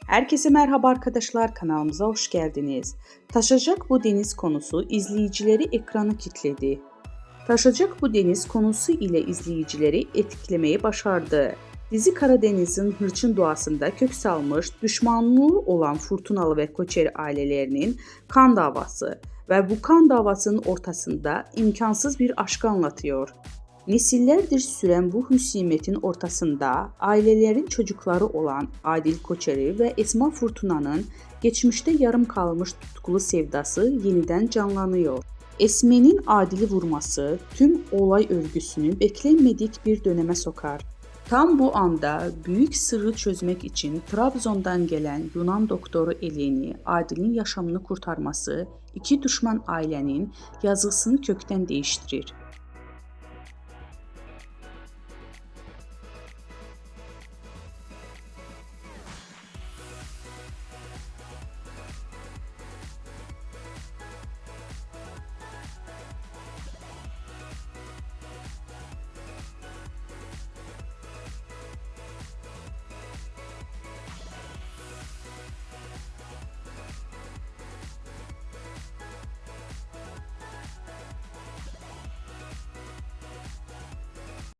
Herkese merhaba arkadaşlar, kanalımıza hoş geldiniz. Taşacak bu deniz konusu izleyicileri ekranı kilitledi. Taşacak bu deniz konusu ile izleyicileri etkilemeyi başardı. Dizi Karadeniz'in hırçın doğasında kök salmış, düşmanlığı olan Fırtınalı ve Koçeri ailelerinin kan davası ve bu kan davasının ortasında imkansız bir aşkı anlatıyor. Nesillerdir süren bu husumetin ortasında ailelerin çocukları olan Adil Koçeri ve Esma Fırtuna'nın geçmişte yarım kalmış tutkulu sevdası yeniden canlanıyor. Esme'nin Adil'i vurması tüm olay örgüsünü beklenmedik bir döneme sokar. Tam bu anda büyük sırrı çözmek için Trabzon'dan gelen Yunan doktoru Eleni, Adil'in yaşamını kurtarması iki düşman ailenin yazısını kökten değiştirir.